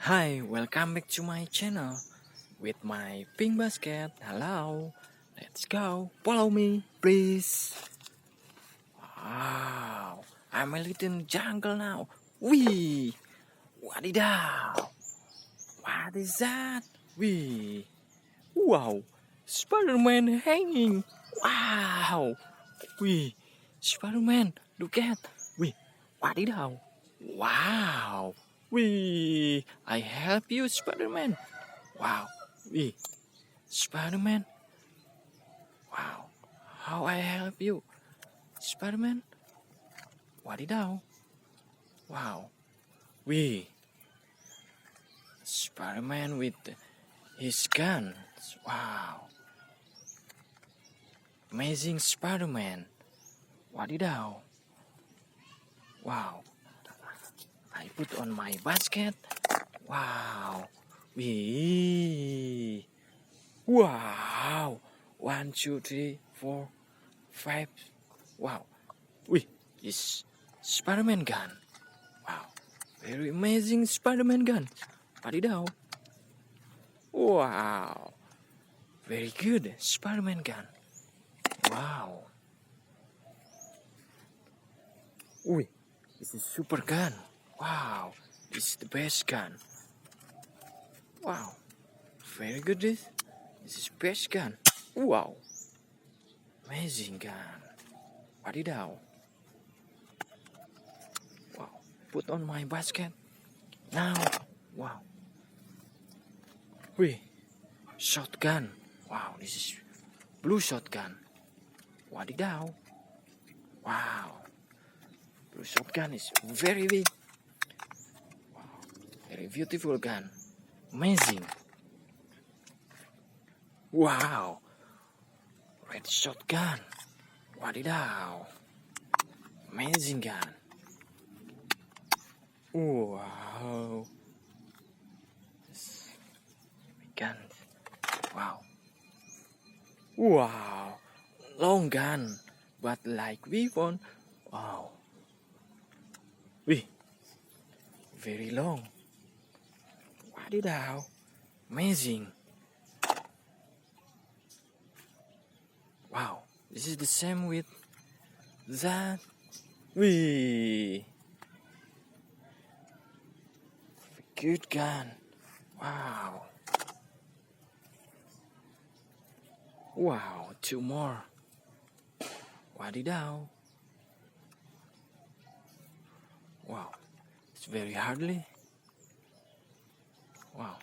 Hi, welcome back to my channel with my pink basket. Hello, let's go. Follow me, please. Wow, I'm a little jungle now. Wee, what is that? What is that? Wee, wow, Spider-Man hanging. Wow, wee, Spider-Man, look at. Wee, what is that? Wow. Wee, I help you, Spider-Man. Wow. Wee, Spider-Man. Wow. How I help you, Spider-Man? What did I? Wow. Wee, Spider-Man with his gun. Wow. Amazing Spider-Man. What did I? Wow. I put on my basket. Wow. Wee. Wow. 1, 2, 3, 4, 5. Wow. Wih, this Spider-Man gun. Wow. Very amazing Spider-Man gun. Wadidaw. Wow. Very good Spider-Man gun. Wow. Wih, this is super gun. Wow. This is the best gun. Wow. Very good this. This is best gun. Wow. Amazing gun. Wadidaw. Wow. Put on my basket. Now. Wow. Wih. Shotgun. Wow, this is blue shotgun. Wadidaw. Wow. Blue shotgun is very big. Wow. Very beautiful gun. Amazing. Wow. Red shotgun. Wadidaw. Amazing gun. Wow. Gun. Wow. Wow. Long gun. But like weapon. Wow. Wih. Very long. Wadidaw. Amazing. Wow. This is the same with that. Wih. Good gun. Wow. Wow, 2 more. Wadidaw. Wow, it's very hardly. Wow.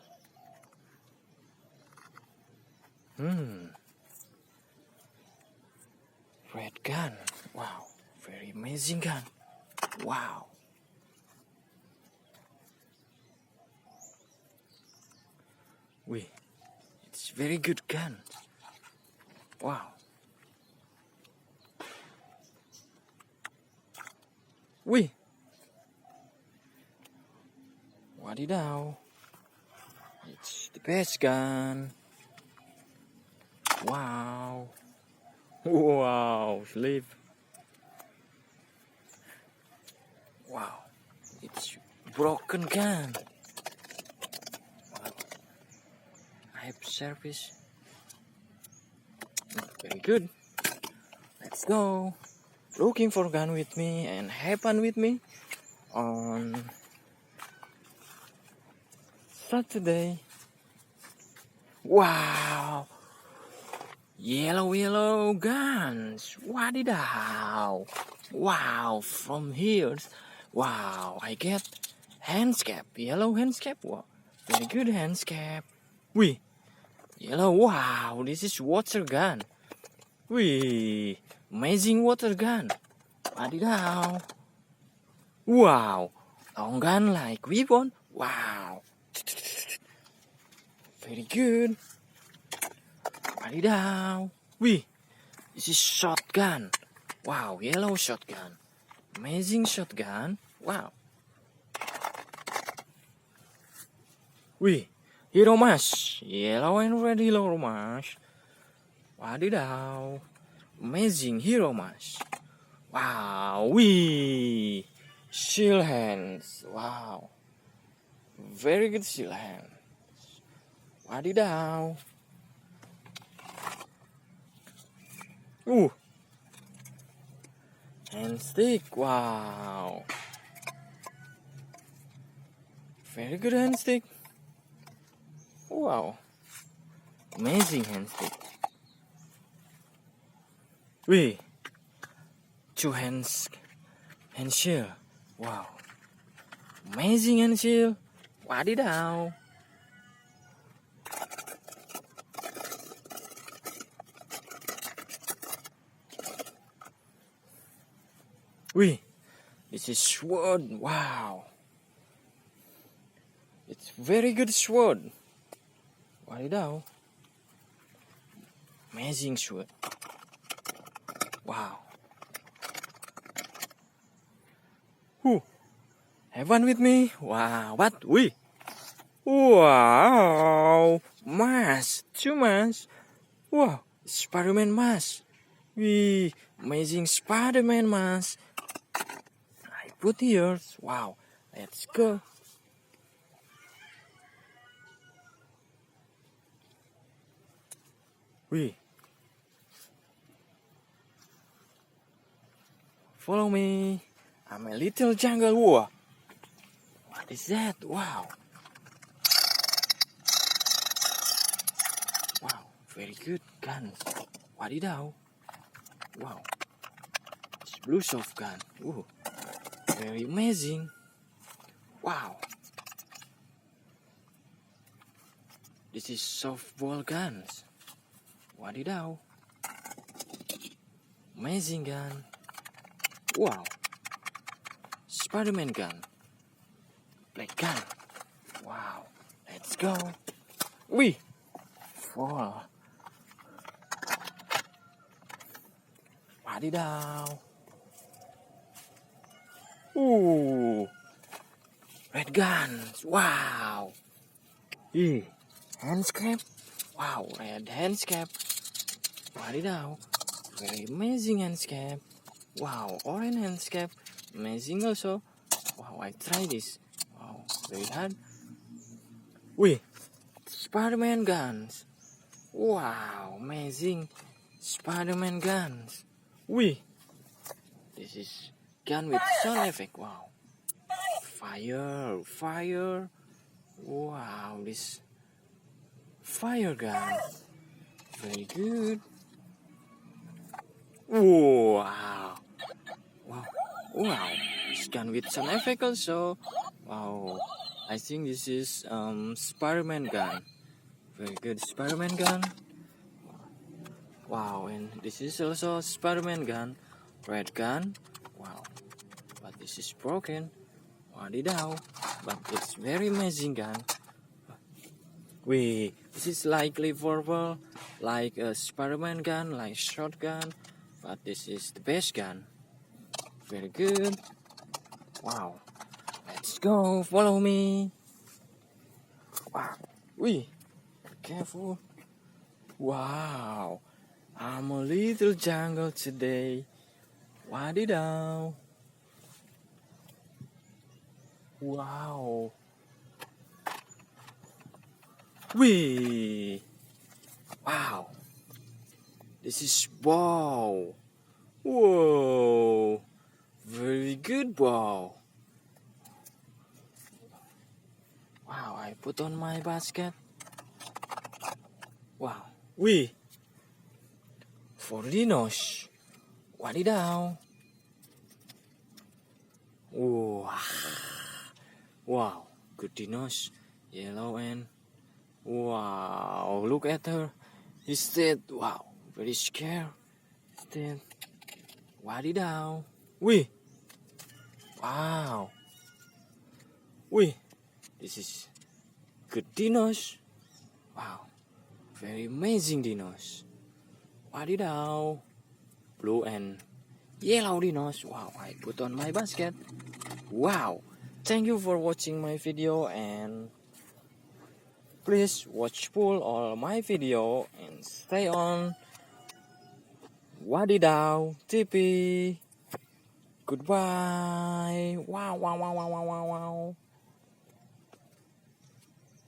Red gun. Wow, very amazing gun. Wow. Wait, it's very good gun. Wow. Wih. Wadidaw. It's the best gun. Wow. Wow, sleep. Wow. It's broken gun. Wow. I have service. Very good. Let's go. Looking for gun with me and have fun with me on Saturday. Wow. Yellow guns. Wadidaw. Wow. From here. Wow. I get handscap. Yellow handscap. Wow. Very good handscap. Wih. Yellow. Wow. This is water gun. Wih. Amazing water gun. Wadidaw. Wow. Long gun like weapon. Wow. Very good. Wadidaw. Wih. This is shotgun. Wow. Yellow shotgun. Amazing shotgun. Wow. Wih. Hero mask. Yellow and red hero mask. Wadidaw. Amazing hero mask. Wow. Wih. Shield hands. Wow. Very good seal hand. Wadidaw. Ooh. Hand stick. Wow. Very good hand stick. Wow. Amazing hand stick. Wee. Two hands. Hand shell. Wow. Amazing hand shell. Wadidaw. Wee. This is sword. Wow. It's very good sword. Wadidaw. Amazing sword. Wow. Whoo. Have fun with me. Wow. What? Wee. Wow. Mask. Two masks. Wow. Spider-Man mask. Wee. Amazing Spider-Man mask. I put here. Wow. Let's go. Wee. Follow me. I'm a little jungle. Whoa. What is that? Wow. Wow. Very good gun. Wadidaw. Wow. It's blue soft gun. Ooh. Very amazing. Wow. This is softball guns. Wadidaw. Amazing gun. Wow. Spider-Man gun. Black gun. Wow. Let's go. Wee. Fall. Wadidaw. Ooh. Red guns. Wow. Yeah. Handscape. Wow. Red handscape. Wadidaw. Very amazing handscape. Wow. Orange handscape. Amazing also. Wow. I try this. Wow. Very hard. Wee. Spider-Man guns. Wow. Amazing. Spider-Man guns. Wee. This is gun with sound effect. Wow. Fire. Fire. Wow. This fire gun. Very good. Wow. Wow. Wow. This gun with sound effect also. Wow. I think this is Spider-Man gun. Very good Spider-Man gun. Wow, and this is also Spider-Man gun. Red gun. Wow. But this is broken. Wadidaw. But it's very amazing gun. Wait, this is like purple, like a Spider-Man gun, like shotgun. But this is the best gun. Very good. Wow. Let's go. Follow me. Wow. Wee. Careful. Wow. I'm a little jungle today. Wadidaw. Wow. Wee. Wow. This is bow. Whoa. Very good bow. Wow, I put on my basket. Wow. Wee. For dinos. Wadidaw. Wow. Wow. Good dinos. Yellow and wow. Look at her. He's dead. Wow. Very scared. He's dead. Wadidaw. Wee. Wow. Wee. This is good dinos. Wow. Very amazing dinos. Wadidaw. Blue and yellow dinos. Wow, I put on my basket. Wow. Thank you for watching my video, and please watch full all my video and stay on Wadidaw TV. Goodbye. Wow, wow, wow, wow, wow, wow, wow.